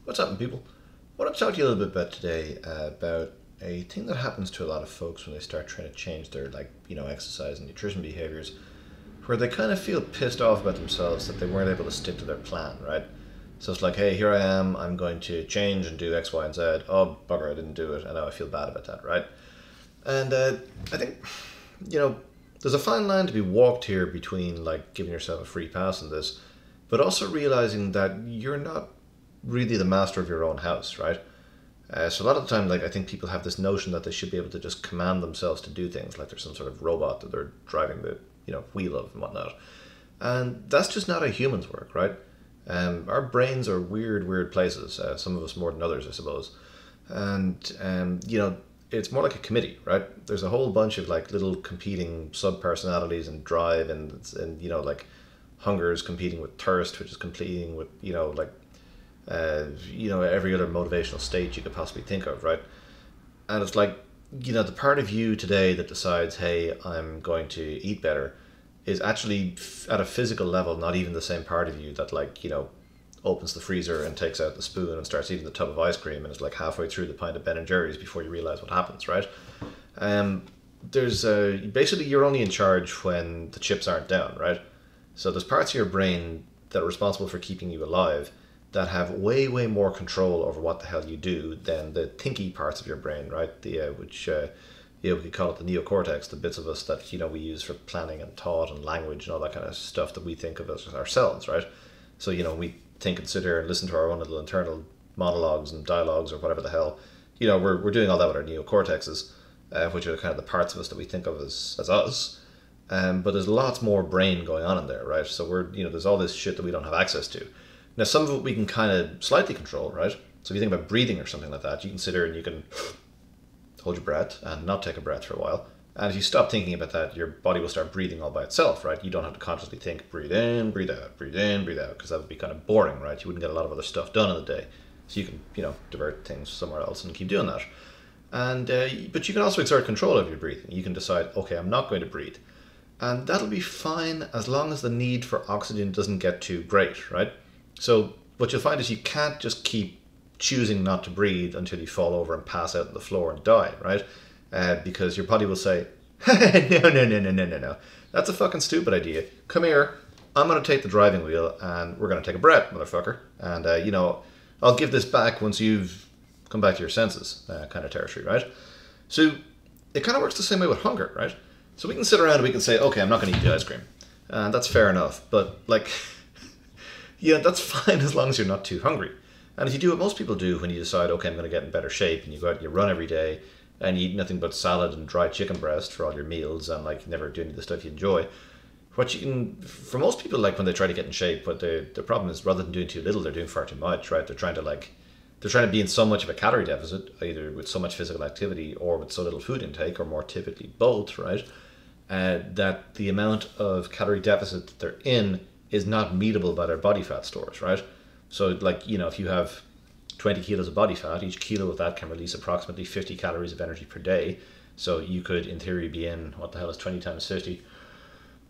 What's happening, people? I want to talk to you a little bit about today about a thing that happens to a lot of folks when they start trying to change their exercise and nutrition behaviors, where they kind of feel pissed off about themselves that they weren't able to stick to their plan, right? So it's like, hey, here I am, I'm going to change and do X, Y, and Z. Oh, bugger, I didn't do it, and now I feel bad about that, right? And I think, you know, there's a fine line to be walked here between like giving yourself a free pass in this, but also realizing that you're not really the master of your own house, right? So a lot of the time, like I think people have this notion that they should be able to just command themselves to do things, like there's some sort of robot that they're driving the wheel of and whatnot, and that's just not how humans work, right? Our brains are weird, weird places. Some of us more than others, I suppose, and it's more like a committee, right? There's a whole bunch of like little competing sub personalities and drive, and like hunger is competing with thirst, which is competing with every other motivational state you could possibly think of, right? And it's like, the part of you today that decides, hey, I'm going to eat better, is actually at a physical level not even the same part of you that opens the freezer and takes out the spoon and starts eating the tub of ice cream and is like halfway through the pint of Ben and Jerry's before you realize what happens, right? There's basically you're only in charge when the chips aren't down, right? So there's parts of your brain that are responsible for keeping you alive that have way, way more control over what the hell you do than the thinky parts of your brain, right? We could call it the neocortex, the bits of us that we use for planning and thought and language and all that kind of stuff that we think of as ourselves, right? So we think and sit here and listen to our own little internal monologues and dialogues or whatever the hell. We're doing all that with our neocortexes, which are kind of the parts of us that we think of as us. But there's lots more brain going on in there, right? So there's all this shit that we don't have access to. Now, some of it we can kind of slightly control, right? So if you think about breathing or something like that, you can sit here and you can hold your breath and not take a breath for a while. And if you stop thinking about that, your body will start breathing all by itself, right? You don't have to consciously think, breathe in, breathe out, breathe in, breathe out, because that would be kind of boring, right? You wouldn't get a lot of other stuff done in the day. So you can, divert things somewhere else and keep doing that. And but you can also exert control over your breathing. You can decide, okay, I'm not going to breathe. And that'll be fine as long as the need for oxygen doesn't get too great, right? So what you'll find is you can't just keep choosing not to breathe until you fall over and pass out on the floor and die, right? Because your body will say, no. That's a fucking stupid idea. Come here. I'm going to take the driving wheel and we're going to take a breath, motherfucker. And, I'll give this back once you've come back to your senses, kind of territory, right? So it kind of works the same way with hunger, right? So we can sit around and we can say, okay, I'm not going to eat the ice cream. And that's fair enough. But, that's fine as long as you're not too hungry. And if you do what most people do when you decide, okay, I'm going to get in better shape, and you go out and you run every day, and you eat nothing but salad and dry chicken breast for all your meals, and never do any of the stuff you enjoy. For most people, when they try to get in shape, but the problem is rather than doing too little, they're doing far too much, right? They're trying to be in so much of a calorie deficit, either with so much physical activity or with so little food intake, or more typically both, right? That the amount of calorie deficit that they're in is not meetable by their body fat stores, right? So if you have 20 kilos of body fat, each kilo of that can release approximately 50 calories of energy per day. So you could, in theory, be in, what the hell is 20 times 50?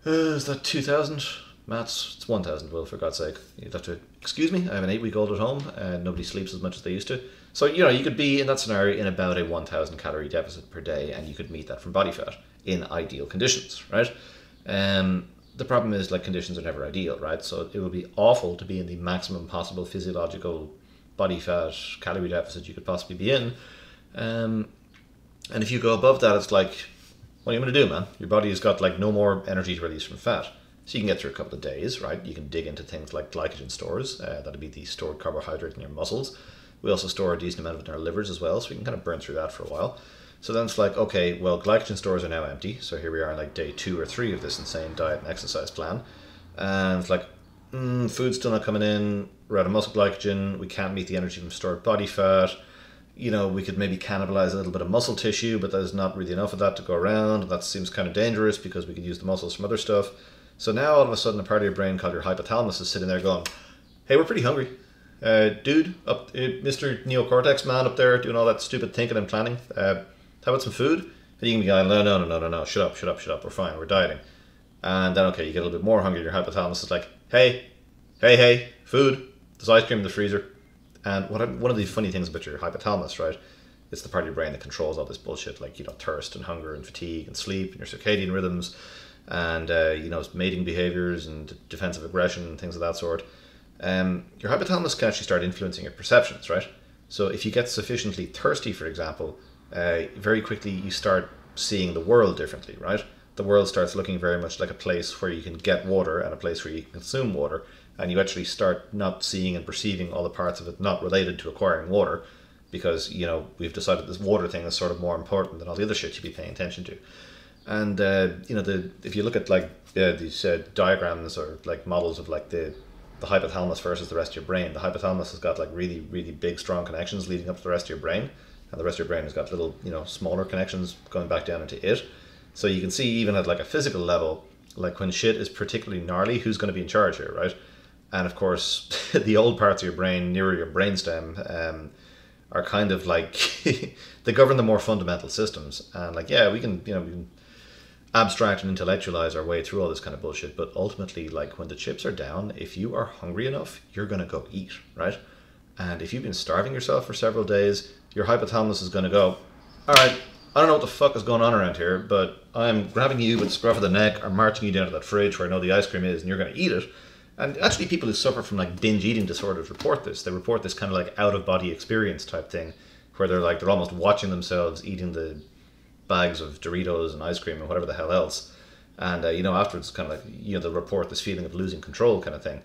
Is that 2,000? Maths, it's 1,000, Will, for God's sake. You'd have to, excuse me, I have an 8-week-old at home and nobody sleeps as much as they used to. So, you could be in that scenario in about a 1,000 calorie deficit per day, and you could meet that from body fat in ideal conditions, right? The problem is, conditions are never ideal, right? So it would be awful to be in the maximum possible physiological body fat calorie deficit you could possibly be in. And if you go above that, it's like, what are you going to do, man? Your body has got no more energy to release from fat. So you can get through a couple of days, right? You can dig into things like glycogen stores. That'll be the stored carbohydrate in your muscles. We also store a decent amount of it in our livers as well, so we can kind of burn through that for a while. So then it's like, okay, well, glycogen stores are now empty. So here we are on day 2 or 3 of this insane diet and exercise plan. And it's like, food's still not coming in. We're out of muscle glycogen. We can't meet the energy from stored body fat. We could maybe cannibalize a little bit of muscle tissue, but there's not really enough of that to go around. That seems kind of dangerous because we could use the muscles from other stuff. So now all of a sudden a part of your brain called your hypothalamus is sitting there going, hey, we're pretty hungry. Dude, Mr. Neocortex man up there doing all that stupid thinking and planning. How about some food? And you can be going, no, shut up, we're fine, we're dieting. And then, okay, you get a little bit more hungry, your hypothalamus is like, hey, food, there's ice cream in the freezer. And one of the funny things about your hypothalamus, right? It's the part of your brain that controls all this bullshit, like, thirst and hunger and fatigue and sleep and your circadian rhythms and, mating behaviors and defensive aggression and things of that sort. Your hypothalamus can actually start influencing your perceptions, right? So if you get sufficiently thirsty, for example, very quickly you start seeing the world differently, right? The world starts looking very much like a place where you can get water and a place where you can consume water, and you actually start not seeing and perceiving all the parts of it not related to acquiring water, because we've decided this water thing is sort of more important than all the other shit you'd be paying attention to. And if you look at like these diagrams or like models of like the hypothalamus versus the rest of your brain, the hypothalamus has got like really, really big, strong connections leading up to the rest of your brain, and the rest of your brain has got little, smaller connections going back down into it. So you can see even at like a physical level, like when shit is particularly gnarly, who's going to be in charge here, right? And of course, the old parts of your brain nearer your brainstem are kind of like they govern the more fundamental systems. And like, yeah, we can abstract and intellectualize our way through all this kind of bullshit, but ultimately, like, when the chips are down, if you are hungry enough, you're gonna go eat, right? And if you've been starving yourself for several days, your hypothalamus is gonna go, all right, I don't know what the fuck is going on around here, but I'm grabbing you with the scruff of the neck, I'm marching you down to that fridge where I know the ice cream is, and you're gonna eat it. And actually, people who suffer from like binge eating disorders report this. They report this kind of like out of body experience type thing, where they're almost watching themselves eating the bags of Doritos and ice cream and whatever the hell else. And afterwards, kind of like they'll report this feeling of losing control kind of thing.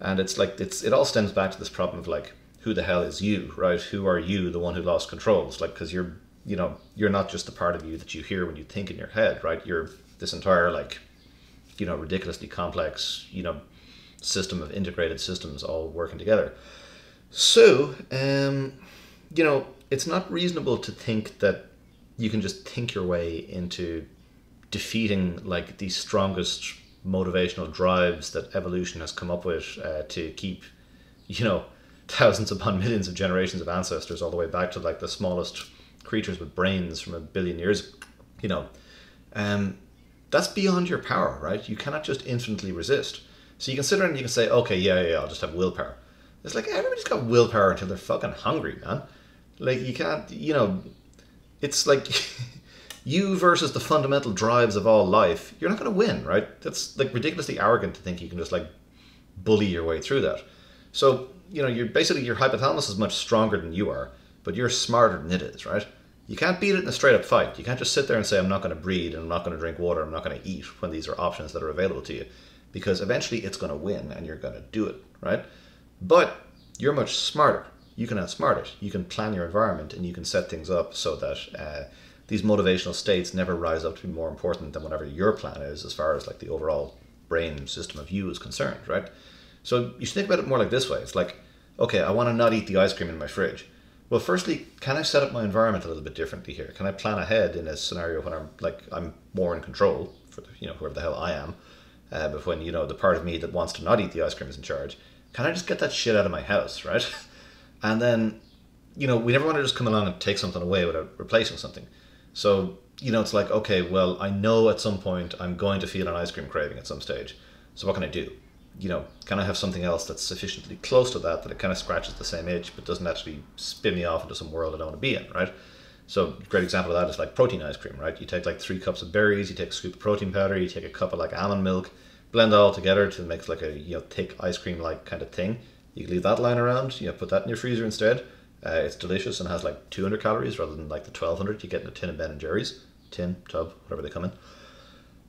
And it's like it all stems back to this problem of like, who the hell is you, right? Who are you, the one who lost control? It's like, because you're not just the part of you that you hear when you think in your head, right? You're this entire like ridiculously complex system of integrated systems all working together. So it's not reasonable to think that you can just think your way into defeating like the strongest motivational drives that evolution has come up with to keep thousands upon millions of generations of ancestors all the way back to like the smallest creatures with brains from 1 billion years. That's beyond your power, right? You cannot just infinitely resist. So you can sit there and you can say, okay, yeah, I'll just have willpower. It's like, everybody's got willpower until they're fucking hungry, man. Like, you can't, it's like you versus the fundamental drives of all life. You're not going to win, right? That's like ridiculously arrogant to think you can just like bully your way through that. So, you're basically, your hypothalamus is much stronger than you are, but you're smarter than it is, right? You can't beat it in a straight up fight. You can't just sit there and say, I'm not going to breathe and I'm not going to drink water, I'm not going to eat, when these are options that are available to you. Because eventually it's going to win and you're going to do it, right? But you're much smarter. You can outsmart it. You can plan your environment and you can set things up so that these motivational states never rise up to be more important than whatever your plan is as far as like the overall brain system of you is concerned, right? So you should think about it more like this way. It's like, okay, I want to not eat the ice cream in my fridge. Well, firstly, can I set up my environment a little bit differently here? Can I plan ahead in a scenario when I'm more in control for whoever the hell I am? But when, the part of me that wants to not eat the ice cream is in charge, can I just get that shit out of my house, right? And then, we never want to just come along and take something away without replacing something. So, it's like, okay, well, I know at some point I'm going to feel an ice cream craving at some stage. So what can I do? Can I have something else that's sufficiently close to that it kind of scratches the same itch, but doesn't actually spin me off into some world I don't want to be in, right? So a great example of that is like protein ice cream, right? You take like 3 cups of berries, you take a scoop of protein powder, you take a cup of like almond milk, blend it all together to make like a thick ice cream like kind of thing. You can leave that lying around, put that in your freezer instead. It's delicious and has like 200 calories rather than like the 1200 you get in a tin of Ben and Jerry's, tin, tub, whatever they come in.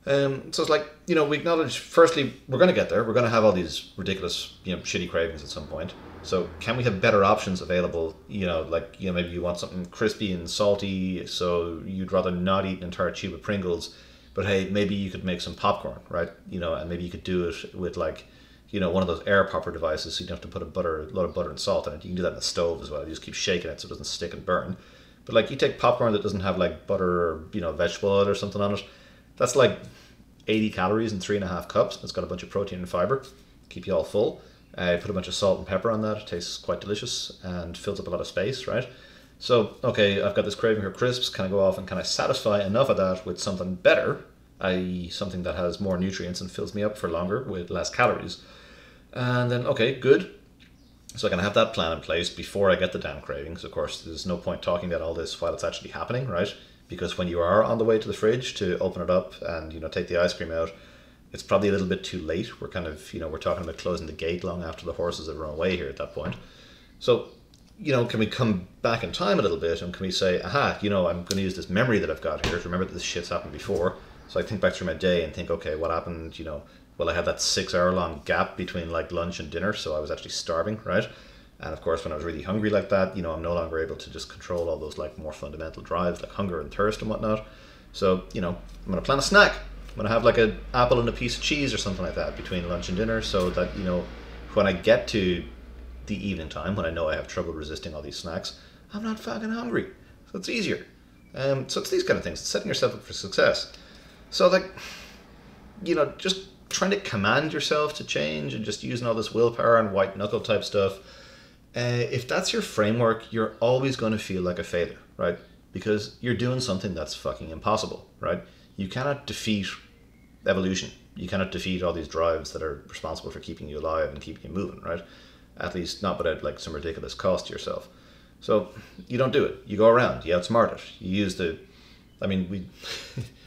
So it's like, we acknowledge, firstly, we're going to get there. We're going to have all these ridiculous, shitty cravings at some point. So can we have better options available? Maybe you want something crispy and salty, so you'd rather not eat an entire tube of Pringles. But hey, maybe you could make some popcorn, right? And maybe you could do it with like, one of those air popper devices, so you don't have to put a load of butter and salt in it. You can do that in the stove as well. You just keep shaking it so it doesn't stick and burn. But like, you take popcorn that doesn't have like butter or, vegetable oil or something on it. That's like 80 calories in 3.5 cups. It's got a bunch of protein and fiber. Keep you all full. Put a bunch of salt and pepper on that. It tastes quite delicious and fills up a lot of space, right? So, okay, I've got this craving for crisps. Can I go off and can I satisfy enough of that with something better, i.e. something that has more nutrients and fills me up for longer with less calories? And then, okay, good. So I can have that plan in place before I get the damn cravings. Of course, there's no point talking about all this while it's actually happening, right? Because when you are on the way to the fridge to open it up and take the ice cream out, it's probably a little bit too late. We're kind of we're talking about closing the gate long after the horses have run away here at that point. So can we come back in time a little bit and can we say, aha, I'm going to use this memory that I've got here to remember that this shit's happened before. So I think back through my day and think, okay, what happened, well, I had that 6 hour long gap between like lunch and dinner, so I was actually starving, right? And of course, when I was really hungry like that, I'm no longer able to just control all those like more fundamental drives like hunger and thirst and whatnot. So, I'm going to plan a snack. I'm going to have like an apple and a piece of cheese or something like that between lunch and dinner so that, when I get to the evening time, when I know I have trouble resisting all these snacks, I'm not fucking hungry. So it's easier. So it's these kind of things. It's setting yourself up for success. So like, just trying to command yourself to change and just using all this willpower and white knuckle type stuff. If that's your framework, you're always going to feel like a failure, right? Because you're doing something that's fucking impossible, right? You cannot defeat evolution. You cannot defeat all these drives that are responsible for keeping you alive and keeping you moving, right? At least not without like some ridiculous cost to yourself. So you don't do it. You go around, you outsmart it. You use we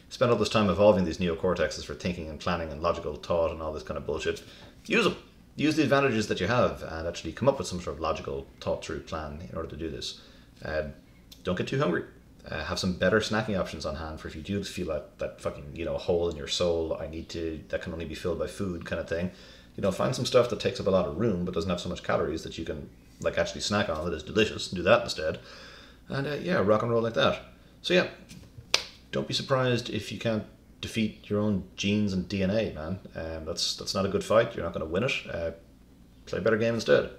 spend all this time evolving these neocortexes for thinking and planning and logical thought and all this kind of bullshit. Use them. Use the advantages that you have and actually come up with some sort of logical thought through plan in order to do this. Don't get too hungry. Have some better snacking options on hand for if you do feel that fucking hole in your soul. That can only be filled by food kind of thing. Find some stuff that takes up a lot of room but doesn't have so much calories that you can like actually snack on that is delicious. Do that instead, and rock and roll like that. So yeah, don't be surprised if you can't defeat your own genes and DNA, man. That's not a good fight. You're not going to win it. Play a better game instead.